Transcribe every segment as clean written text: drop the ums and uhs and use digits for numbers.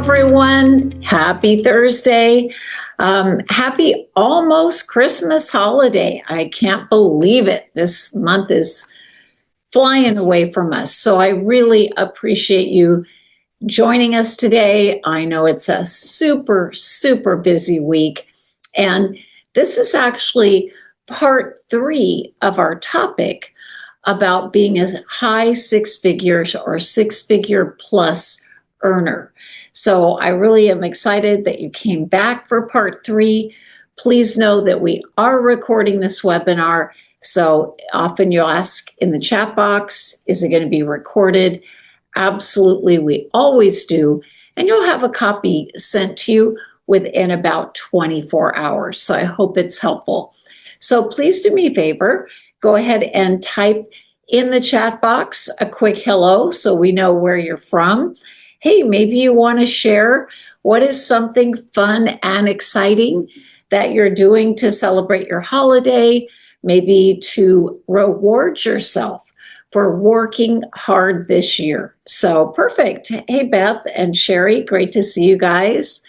everyone. Happy Thursday. Happy almost Christmas holiday. I can't believe it. This month is flying away from us. So I really appreciate you joining us today. I know it's a super, super busy week. And this is actually part 3 of our topic about being a high six figures or six-figure plus earner. So I really am excited that you came back for part 3. Please know that we are recording this webinar. So often you'll ask in the chat box, is it going to be recorded? Absolutely, we always do. And you'll have a copy sent to you within about 24 hours. So I hope it's helpful. So please do me a favor, go ahead and type in the chat box a quick hello so we know where you're from. Hey, maybe you want to share what is something fun and exciting that you're doing to celebrate your holiday, maybe to reward yourself for working hard this year. So perfect. Hey, Beth and Sherry, great to see you guys.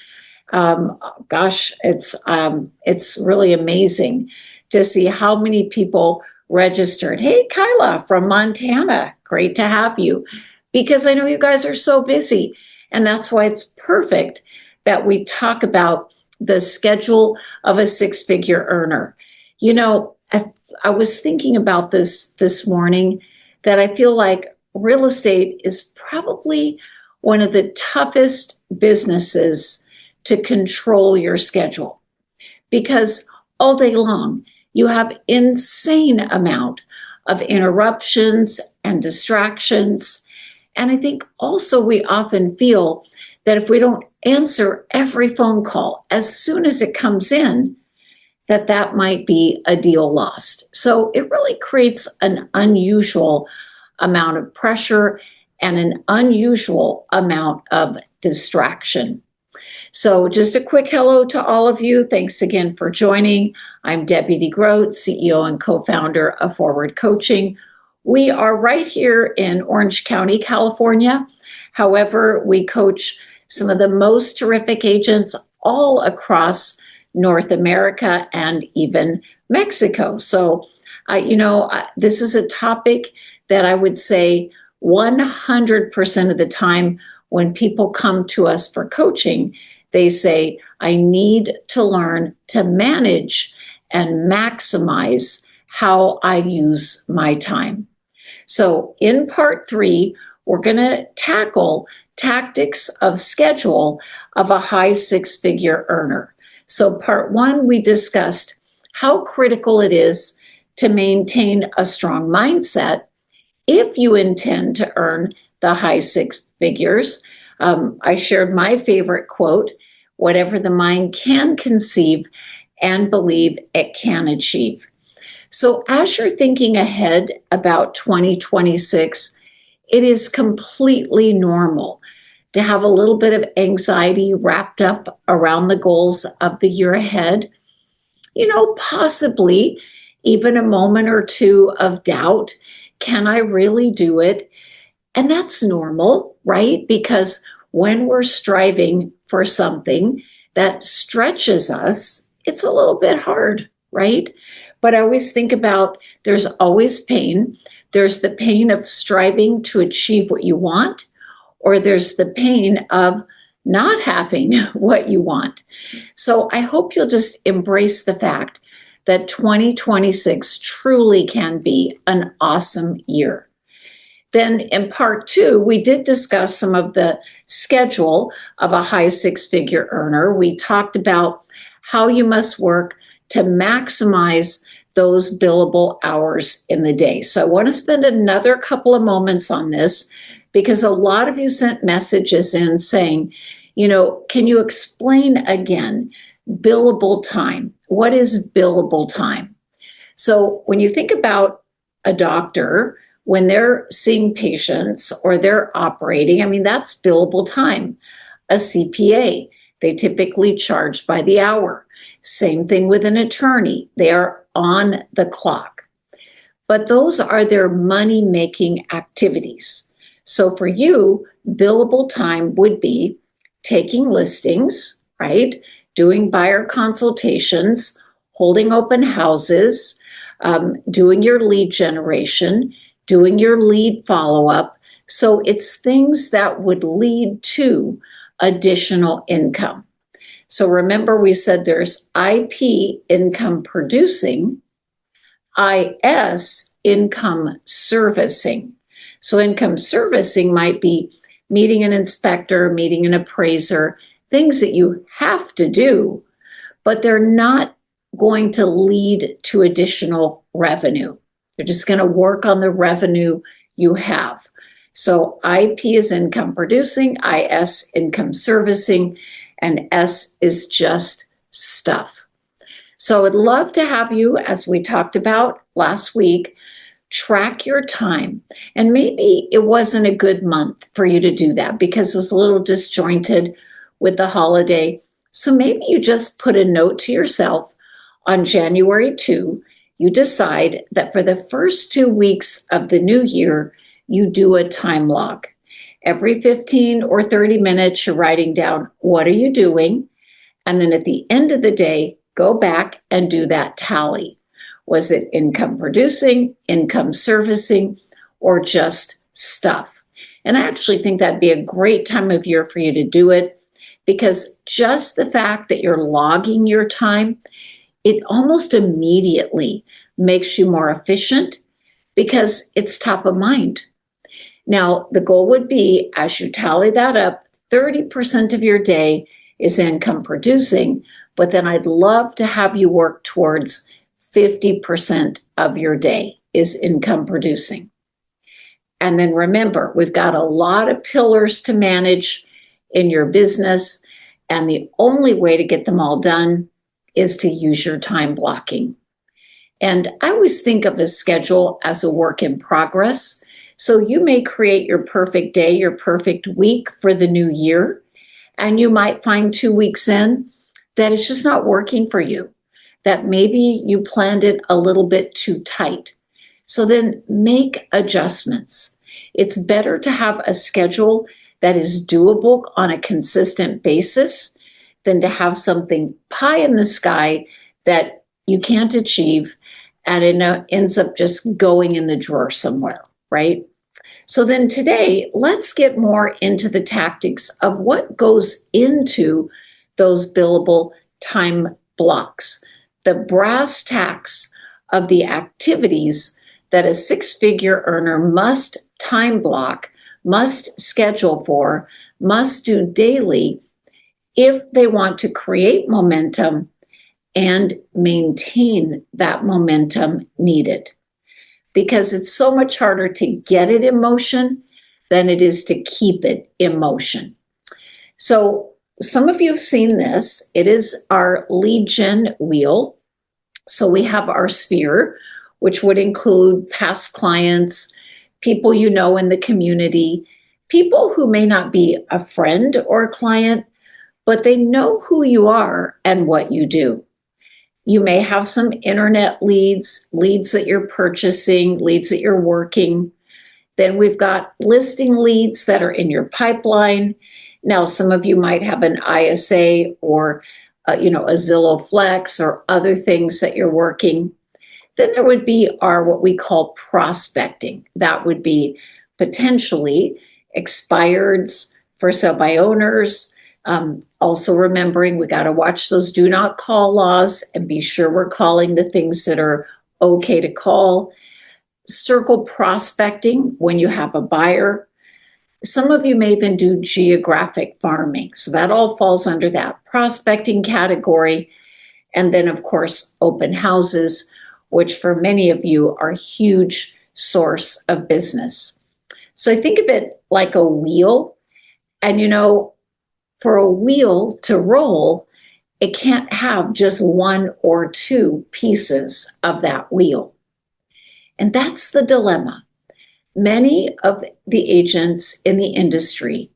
Gosh, it's really amazing to see how many people registered. Hey, Kyla from Montana, great to have you, because I know you guys are so busy, and that's why it's perfect that we talk about the schedule of a six-figure earner. You know, I was thinking about this morning, that I feel like real estate is probably one of the toughest businesses to control your schedule, because all day long you have insane amount of interruptions and distractions. And I think also we often feel that if we don't answer every phone call as soon as it comes in, that might be a deal lost. So it really creates an unusual amount of pressure and an unusual amount of distraction. So just a quick hello to all of you. Thanks again for joining. I'm Debbie DeGroat, CEO and co-founder of Forward Coaching. We are right here in Orange County, California. However, we coach some of the most terrific agents all across North America and even Mexico. So, this is a topic that I would say 100% of the time when people come to us for coaching, they say, I need to learn to manage and maximize how I use my time. So in part 3, we're going to tackle tactics of schedule of a high six-figure earner. So part 1, we discussed how critical it is to maintain a strong mindset if you intend to earn the high six figures. I shared my favorite quote, whatever the mind can conceive and believe it can achieve. So as you're thinking ahead about 2026, it is completely normal to have a little bit of anxiety wrapped up around the goals of the year ahead. Possibly even a moment or two of doubt. Can I really do it? And that's normal, right? Because when we're striving for something that stretches us, it's a little bit hard, right? But I always think about there's always pain. There's the pain of striving to achieve what you want, or there's the pain of not having what you want. So I hope you'll just embrace the fact that 2026 truly can be an awesome year. Then in part 2, we did discuss some of the schedule of a high six-figure earner. We talked about how you must work to maximize those billable hours in the day. So I want to spend another couple of moments on this, because a lot of you sent messages in saying, can you explain again billable time? What is billable time? So when you think about a doctor, when they're seeing patients or they're operating, that's billable time. A CPA, they typically charge by the hour. Same thing with an attorney. They are on the clock. But those are their money-making activities. So for you, billable time would be taking listings, right? Doing buyer consultations, holding open houses, doing your lead generation, doing your lead follow-up. So it's things that would lead to additional income. So remember, we said there's IP, income producing, IS, income servicing. So income servicing might be meeting an inspector, meeting an appraiser, things that you have to do, but they're not going to lead to additional revenue. They're just going to work on the revenue you have. So IP is income producing, IS income servicing, and S is just stuff. So I'd love to have you, as we talked about last week, track your time. And maybe it wasn't a good month for you to do that because it was a little disjointed with the holiday. So maybe you just put a note to yourself on January 2, you decide that for the first 2 weeks of the new year, you do a time log. Every 15 or 30 minutes, you're writing down, what are you doing? And then at the end of the day, go back and do that tally. Was it income producing, income servicing, or just stuff? And I actually think that'd be a great time of year for you to do it, because just the fact that you're logging your time, it almost immediately makes you more efficient because it's top of mind. Now, the goal would be, as you tally that up, 30% of your day is income producing, but then I'd love to have you work towards 50% of your day is income producing. And then remember, we've got a lot of pillars to manage in your business, and the only way to get them all done is to use your time blocking. And I always think of a schedule as a work in progress. So you may create your perfect day, your perfect week for the new year, and you might find 2 weeks in that it's just not working for you, that maybe you planned it a little bit too tight. So then make adjustments. It's better to have a schedule that is doable on a consistent basis than to have something pie in the sky that you can't achieve and it ends up just going in the drawer somewhere, right? So then today, let's get more into the tactics of what goes into those billable time blocks, the brass tacks of the activities that a six-figure earner must time block, must schedule for, must do daily if they want to create momentum and maintain that momentum needed. Because it's so much harder to get it in motion than it is to keep it in motion. So some of you have seen this. It is our lead gen wheel. So we have our sphere, which would include past clients, people you know in the community, people who may not be a friend or a client, but they know who you are and what you do. You may have some internet leads, leads that you're purchasing, leads that you're working. Then we've got listing leads that are in your pipeline. Now, some of you might have an ISA or a Zillow Flex or other things that you're working. Then there would be our what we call prospecting. That would be potentially expireds, for sale by owners. Also remembering we got to watch those do not call laws and be sure we're calling the things that are okay to call. Circle prospecting when you have a buyer. Some of you may even do geographic farming. So that all falls under that prospecting category. And then, of course, open houses, which for many of you are a huge source of business. So I think of it like a wheel. And for a wheel to roll, it can't have just one or two pieces of that wheel. And that's the dilemma. Many of the agents in the industry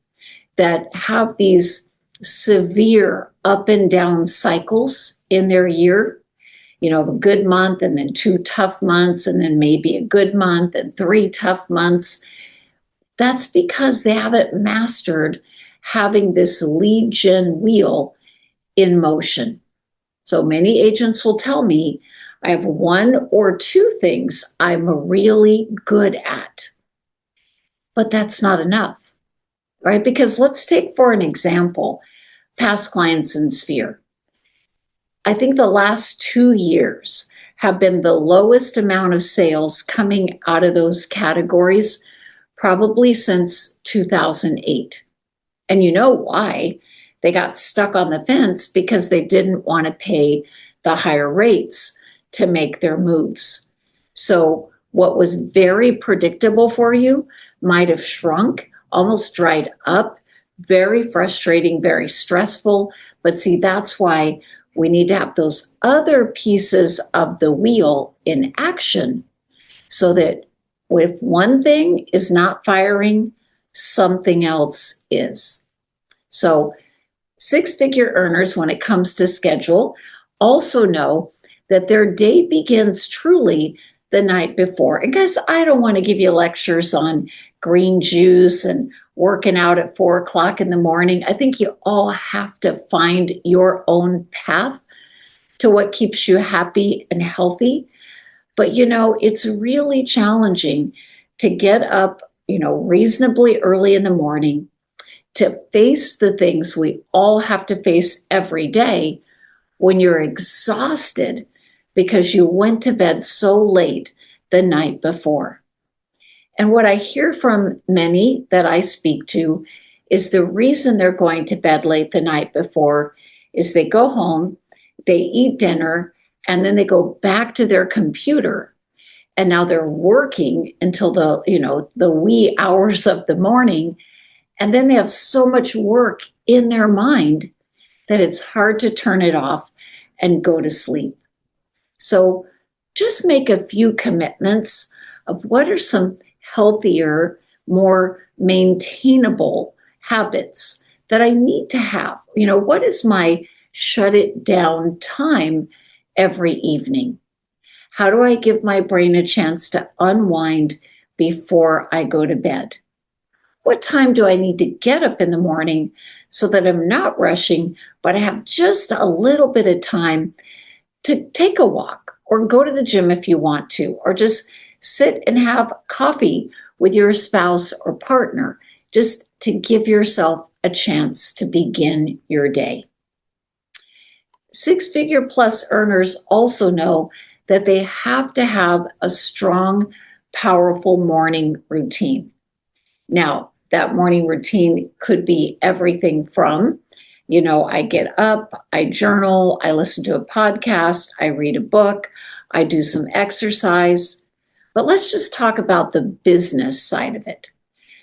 that have these severe up and down cycles in their year, a good month and then 2 tough months and then maybe a good month and 3 tough months, that's because they haven't mastered having this lead gen wheel in motion. So many agents will tell me, I have one or two things I'm really good at. But that's not enough, right? Because let's take for an example, past clients in Sphere. I think the last 2 years have been the lowest amount of sales coming out of those categories, probably since 2008. And you know why? They got stuck on the fence because they didn't want to pay the higher rates to make their moves. So what was very predictable for you might have shrunk, almost dried up, very frustrating, very stressful. But see, that's why we need to have those other pieces of the wheel in action so that if one thing is not firing, something else is. So six-figure earners, when it comes to schedule, also know that their day begins truly the night before. And guys, I don't want to give you lectures on green juice and working out at 4:00 in the morning. I think you all have to find your own path to what keeps you happy and healthy. But it's really challenging to get up, reasonably early in the morning to face the things we all have to face every day when you're exhausted because you went to bed so late the night before. And what I hear from many that I speak to is the reason they're going to bed late the night before is they go home, they eat dinner, and then they go back to their computer. And now they're working until the wee hours of the morning. And then they have so much work in their mind that it's hard to turn it off and go to sleep. So just make a few commitments of what are some healthier, more maintainable habits that I need to have. What is my shut it down time every evening? How do I give my brain a chance to unwind before I go to bed? What time do I need to get up in the morning so that I'm not rushing, but I have just a little bit of time to take a walk or go to the gym if you want to, or just sit and have coffee with your spouse or partner, just to give yourself a chance to begin your day. Six-figure plus earners also know that they have to have a strong, powerful morning routine. Now, that morning routine could be everything from, I get up, I journal, I listen to a podcast, I read a book, I do some exercise. But let's just talk about the business side of it.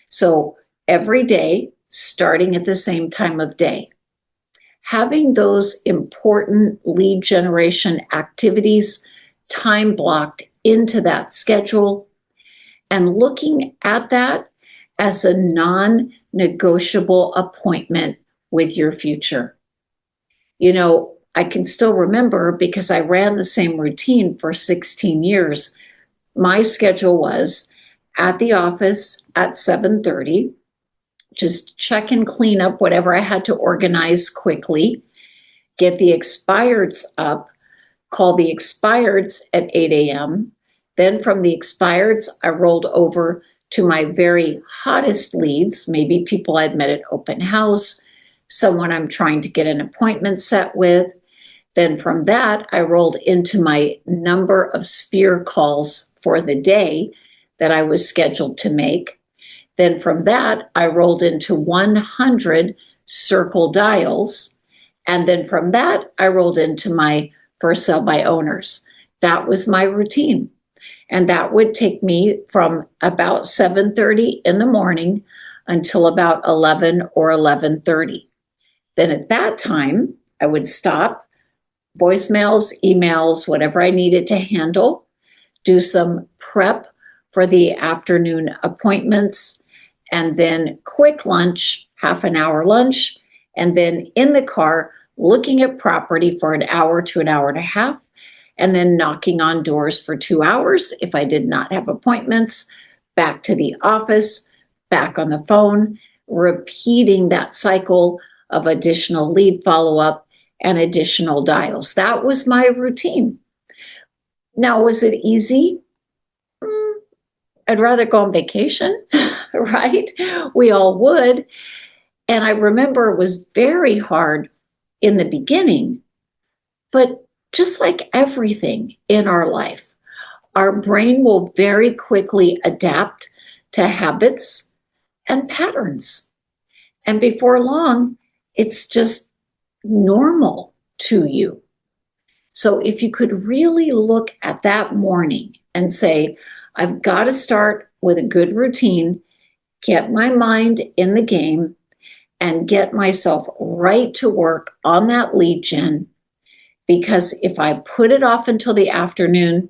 So every day, starting at the same time of day, having those important lead generation activities time blocked into that schedule and looking at that as a non-negotiable appointment with your future. I can still remember because I ran the same routine for 16 years. My schedule was at the office at 7:30, just check and clean up whatever I had to organize quickly, get the expireds up, call the expireds at 8 a.m. Then from the expireds, I rolled over to my very hottest leads, maybe people I'd met at open house, someone I'm trying to get an appointment set with. Then from that, I rolled into my number of Sphere calls for the day that I was scheduled to make. Then from that, I rolled into 100 circle dials. And then from that, I rolled into my first sell by owners. That was my routine. And that would take me from about 7:30 in the morning until about 11 or 11:30. Then at that time, I would stop, voicemails, emails, whatever I needed to handle, do some prep for the afternoon appointments, and then quick lunch, half an hour lunch, and then in the car looking at property for an hour to an hour and a half, and then knocking on doors for 2 hours if I did not have appointments, back to the office, back on the phone, repeating that cycle of additional lead follow-up and additional dials. That was my routine. Now, was it easy? I'd rather go on vacation, right? We all would. And I remember it was very hard in the beginning, but just like everything in our life, our brain will very quickly adapt to habits and patterns. And before long, it's just normal to you. So if you could really look at that morning and say, I've got to start with a good routine, get my mind in the game, and get myself right to work on that lead gen. Because if I put it off until the afternoon,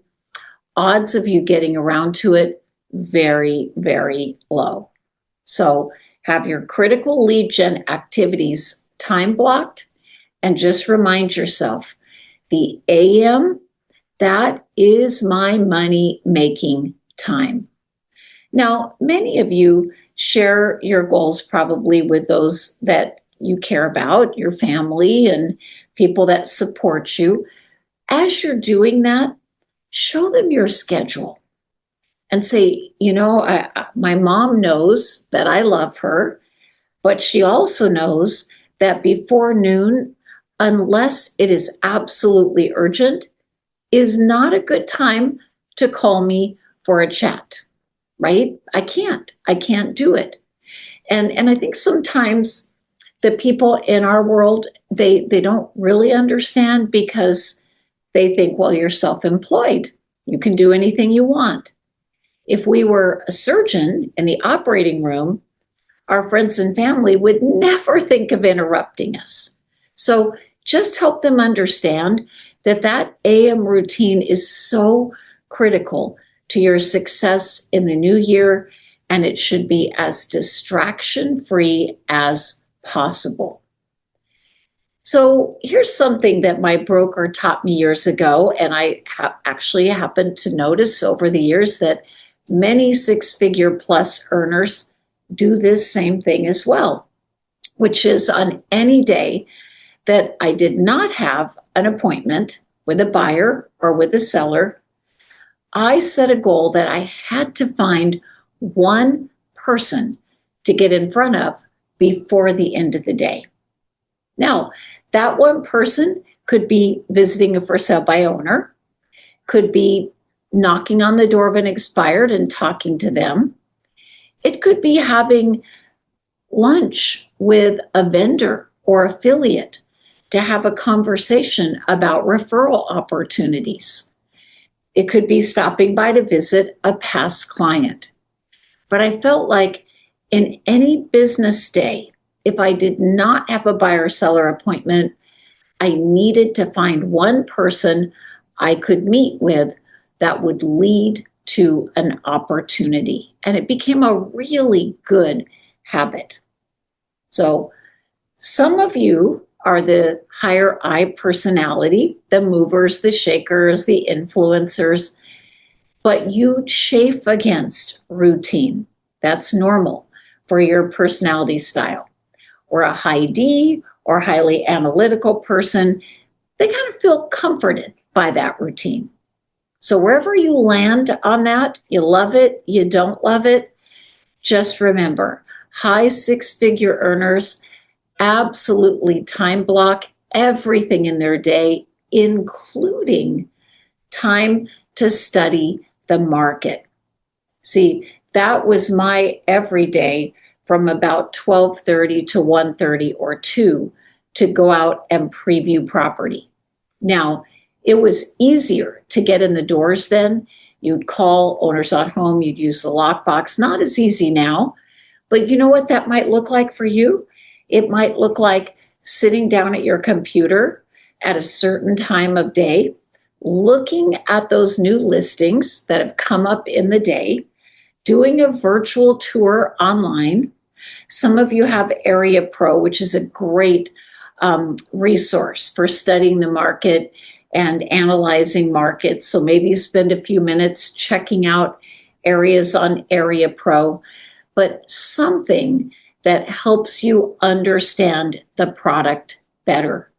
odds of you getting around to it, very, very low. So have your critical lead gen activities time blocked, and just remind yourself, the AM, that is my money making time. Now, many of you share your goals probably with those that you care about, your family and people that support you. As you're doing that, show them your schedule and say, my mom knows that I love her, but she also knows that before noon, unless it is absolutely urgent, is not a good time to call me for a chat, right? I can't do it. And I think sometimes the people in our world, they don't really understand because they think, well, you're self-employed. You can do anything you want. If we were a surgeon in the operating room, our friends and family would never think of interrupting us. So just help them understand that AM routine is so critical to your success in the new year, and it should be as distraction-free as possible. So here's something that my broker taught me years ago, and I actually happened to notice over the years that many six-figure plus earners do this same thing as well, which is on any day that I did not have an appointment with a buyer or with a seller, I set a goal that I had to find one person to get in front of before the end of the day. Now, that one person could be visiting a for sale by owner, could be knocking on the door of an expired and talking to them. It could be having lunch with a vendor or affiliate to have a conversation about referral opportunities. It could be stopping by to visit a past client. But I felt like in any business day, if I did not have a buyer-seller appointment, I needed to find one person I could meet with that would lead to an opportunity. And it became a really good habit. So some of you are the higher I personality, the movers, the shakers, the influencers, but you chafe against routine. That's normal for your personality style. Or a high D or highly analytical person, they kind of feel comforted by that routine. So wherever you land on that, you love it, you don't love it, just remember, high six-figure earners absolutely time block everything in their day, including time to study the market. See, that was my everyday from about 12:30 to 1:30 or 2 to go out and preview property. Now, it was easier to get in the doors then. You'd call owners at home, you'd use the lockbox. Not as easy now, but you know what that might look like for you? It might look like sitting down at your computer at a certain time of day, looking at those new listings that have come up in the day, doing a virtual tour online. Some of you have Area Pro, which is a great resource for studying the market and analyzing markets. So maybe spend a few minutes checking out areas on Area Pro, but something that helps you understand the product better.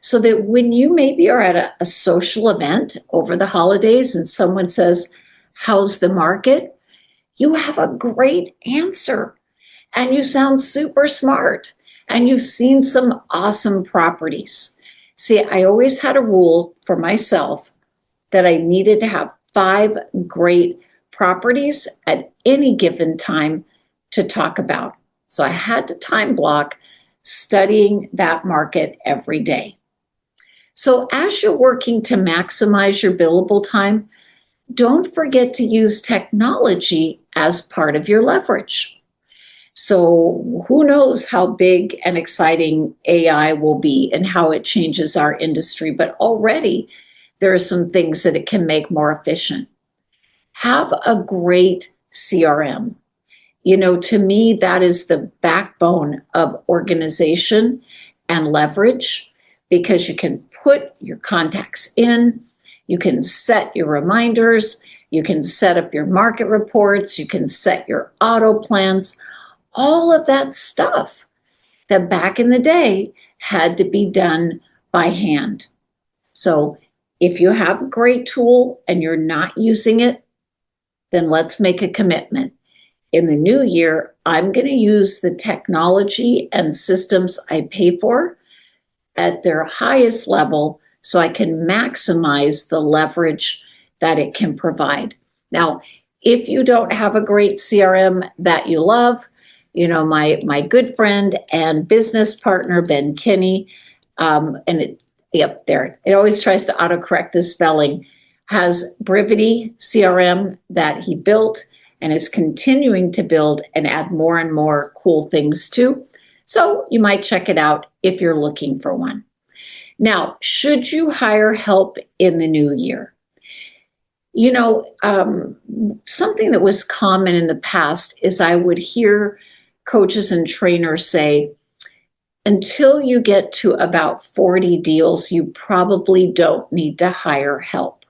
So that when you maybe are at a social event over the holidays and someone says, "How's the market?" you have a great answer and you sound super smart and you've seen some awesome properties. See, I always had a rule for myself that I needed to have 5 great properties at any given time to talk about. So I had to time block studying that market every day. So as you're working to maximize your billable time, don't forget to use technology as part of your leverage. So who knows how big and exciting AI will be and how it changes our industry, but already there are some things that it can make more efficient. Have a great CRM. To me, that is the backbone of organization and leverage, because you can put your contacts in, you can set your reminders, you can set up your market reports, you can set your auto plans, all of that stuff that back in the day had to be done by hand. So if you have a great tool and you're not using it, then let's make a commitment. In the new year, I'm going to use the technology and systems I pay for at their highest level so I can maximize the leverage that it can provide. Now, if you don't have a great CRM that you love, my good friend and business partner, Ben Kinney, it always tries to autocorrect the spelling, has Brivity CRM that he built and is continuing to build and add more and more cool things to. So you might check it out if you're looking for one. Now, should you hire help in the new year? Something that was common in the past is I would hear coaches and trainers say, until you get to about 40 deals, you probably don't need to hire help.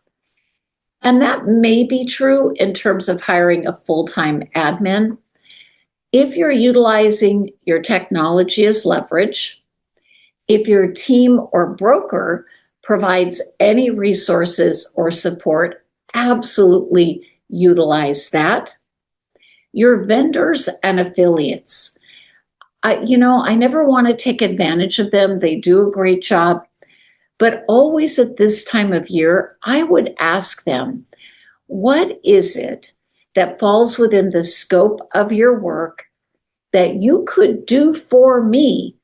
And that may be true in terms of hiring a full-time admin. If you're utilizing your technology as leverage, if your team or broker provides any resources or support, absolutely utilize that. Your vendors and affiliates, I never want to take advantage of them. They do a great job. But always at this time of year, I would ask them, what is it that falls within the scope of your work that you could do for me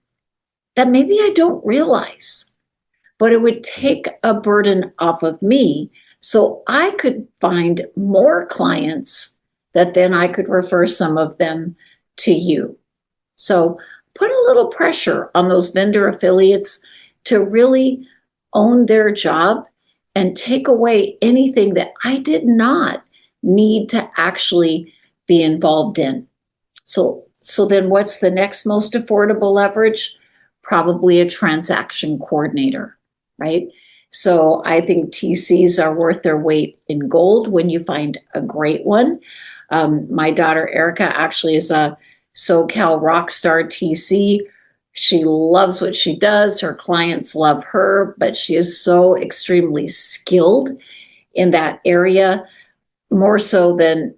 that maybe I don't realize, but it would take a burden off of me so I could find more clients that then I could refer some of them to you. So put a little pressure on those vendor affiliates to really own their job and take away anything that I did not need to actually be involved in. So then what's the next most affordable leverage? Probably a transaction coordinator, right? So I think TCs are worth their weight in gold when you find a great one. My daughter Erica actually is a SoCal Rockstar TC. She loves what she does. Her clients love her, but she is so extremely skilled in that area, more so than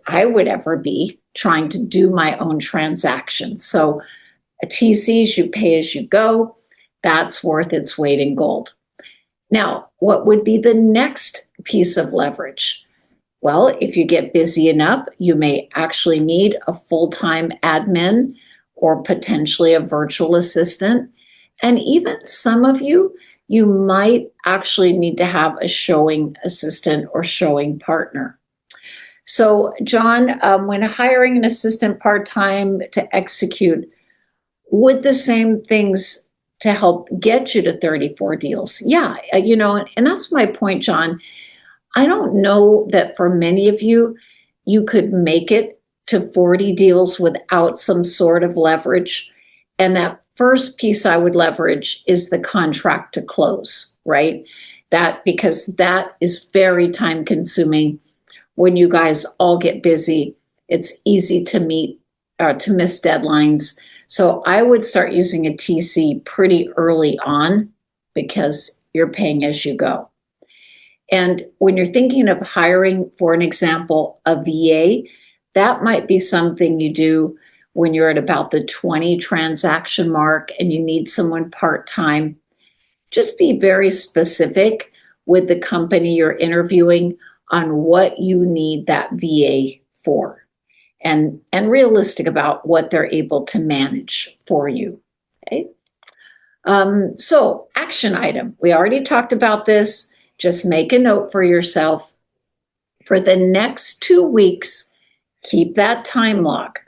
I would ever be trying to do my own transactions. So a TCs, you pay as you go. That's worth its weight in gold. Now, what would be the next piece of leverage? Well, if you get busy enough, you may actually need a full-time admin or potentially a virtual assistant. And even some of you might actually need to have a showing assistant or showing partner. So, John, when hiring an assistant part-time to execute, would the same things to help get you to 34 deals? Yeah, and that's my point, John. I don't know that for many of you, you could make it to 40 deals without some sort of leverage. And that first piece I would leverage is the contract to close, right? Because that is very time consuming. When you guys all get busy, it's easy to meet to miss deadlines. So I would start using a TC pretty early on because you're paying as you go. And when you're thinking of hiring, for an example, a VA, that might be something you do when you're at about the 20 transaction mark and you need someone part-time. Just be very specific with the company you're interviewing on what you need that VA for, and realistic about what they're able to manage for you. Okay. So action item, we already talked about this. Just make a note for yourself. For the next 2 weeks, keep that time log.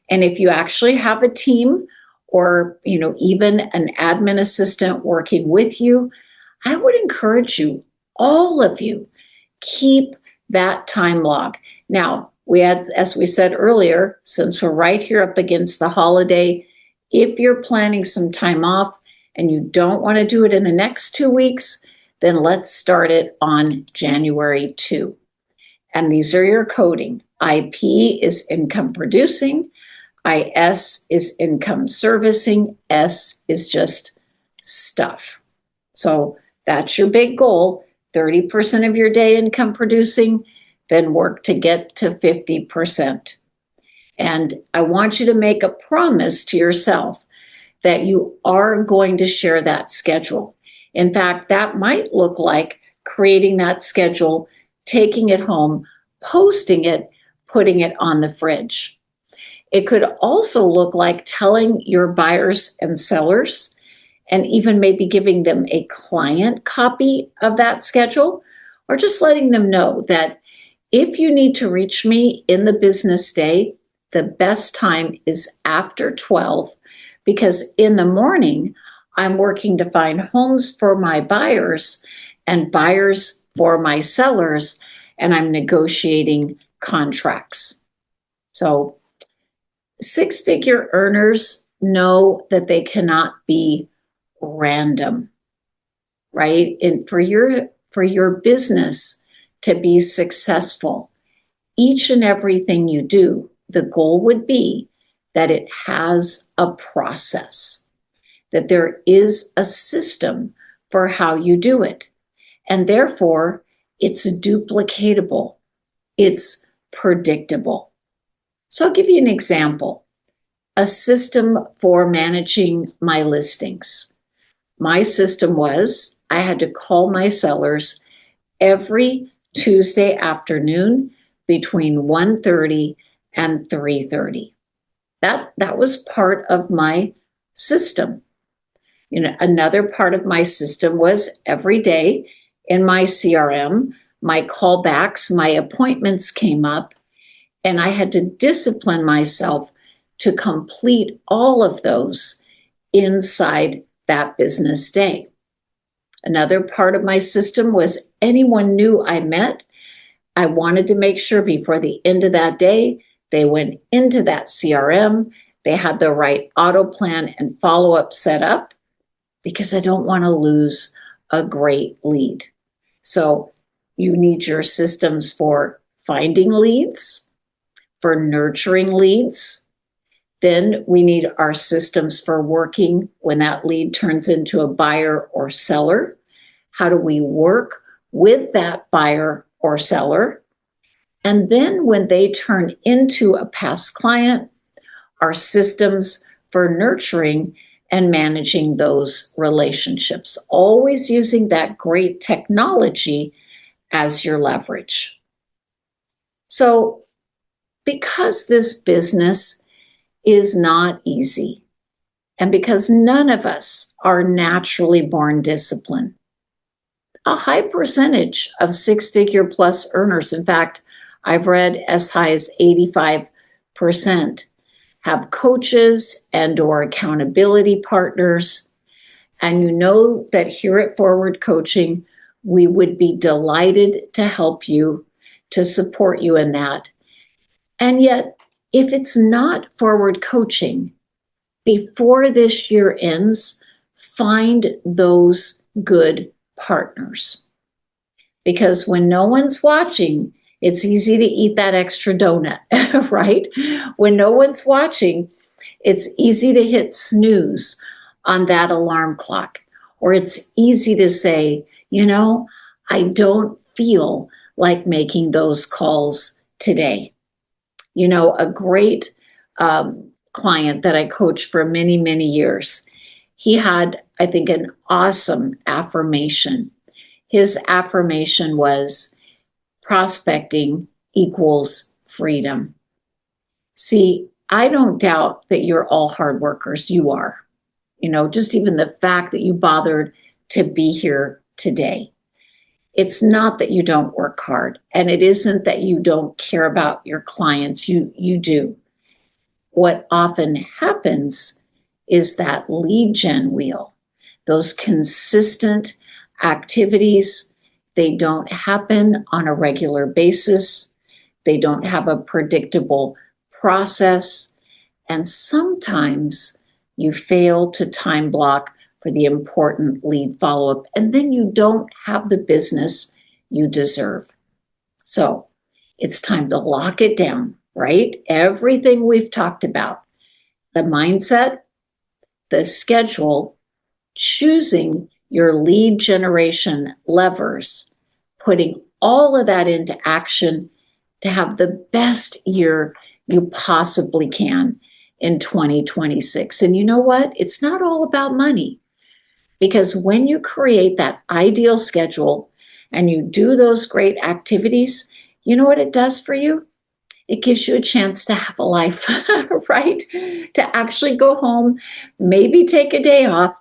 And if you actually have a team or even an admin assistant working with you, I would encourage you, all of you, keep that time log. Now, as we said earlier, since we're right here up against the holiday, if you're planning some time off and you don't want to do it in the next 2 weeks, then let's start it on January 2. And these are your coding. IP is income producing, IS is income servicing, S is just stuff. So that's your big goal, 30% of your day income producing, then work to get to 50%. And I want you to make a promise to yourself that you are going to share that schedule. In fact, that might look like creating that schedule, taking it home, posting it, putting it on the fridge. It could also look like telling your buyers and sellers, and even maybe giving them a client copy of that schedule, or just letting them know that if you need to reach me in the business day, the best time is after 12, because in the morning, I'm working to find homes for my buyers and buyers for my sellers, and I'm negotiating contracts. So 6-figure earners know that they cannot be random, right? And for your business to be successful, each and everything you do, the goal would be that it has a process, that there is a system for how you do it. And therefore, it's duplicatable. It's predictable. So I'll give you an example. A system for managing my listings. My system was I had to call my sellers every Tuesday afternoon between 1:30 and 3:30. That was part of my system. Another part of my system was every day in my CRM, my callbacks, my appointments came up, and I had to discipline myself to complete all of those inside that business day. Another part of my system was anyone new I met, I wanted to make sure before the end of that day, they went into that CRM, they had the right auto plan and follow-up set up, because I don't want to lose a great lead. So you need your systems for finding leads, for nurturing leads. Then we need our systems for working when that lead turns into a buyer or seller. How do we work with that buyer or seller? And then when they turn into a past client, our systems for nurturing and managing those relationships, always using that great technology as your leverage. So, because this business is not easy, and because none of us are naturally born disciplined, a high percentage of 6-figure plus earners, in fact, I've read as high as 85%, have coaches and or accountability partners. And you know that here at Forward Coaching, we would be delighted to help you, to support you in that. And yet, if it's not Forward Coaching, before this year ends, find those good partners. Because when no one's watching, It's easy to eat that extra donut, right? When no one's watching, it's easy to hit snooze on that alarm clock, or it's easy to say, I don't feel like making those calls today. A great client that I coached for many, many years, he had, I think, an awesome affirmation. His affirmation was, prospecting equals freedom. See, I don't doubt that you're all hard workers. You are. Just even the fact that you bothered to be here today. It's not that you don't work hard, and it isn't that you don't care about your clients. You do. What often happens is that lead gen wheel, those consistent activities, they don't happen on a regular basis. They don't have a predictable process. And sometimes you fail to time block for the important lead follow-up, and then you don't have the business you deserve. So it's time to lock it down, right? Everything we've talked about, the mindset, the schedule, choosing your lead generation levers, putting all of that into action to have the best year you possibly can in 2026. And you know what? It's not all about money, because when you create that ideal schedule and you do those great activities, you know what it does for you? It gives you a chance to have a life, right? To actually go home, maybe take a day off,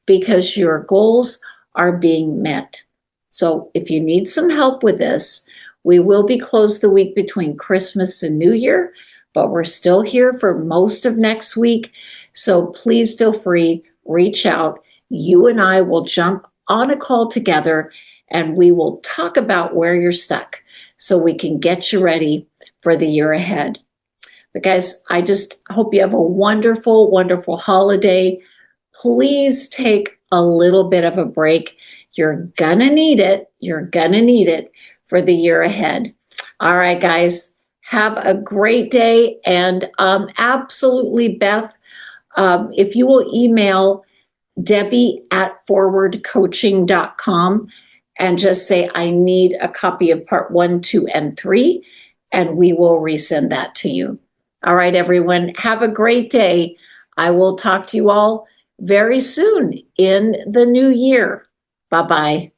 because your goals are being met. So if you need some help with this, we will be closed the week between Christmas and New Year, but we're still here for most of next week. So please feel free, reach out. You and I will jump on a call together and we will talk about where you're stuck so we can get you ready for the year ahead. But guys, I just hope you have a wonderful, wonderful holiday. Please take a little bit of a break. You're gonna need it. You're gonna need it for the year ahead. All right, guys, have a great day. And absolutely, Beth, if you will email Debbie@forwardcoaching.com and just say, I need a copy of part 1, 2, and 3, and we will resend that to you. All right, everyone, have a great day. I will talk to you all very soon in the new year. Bye-bye.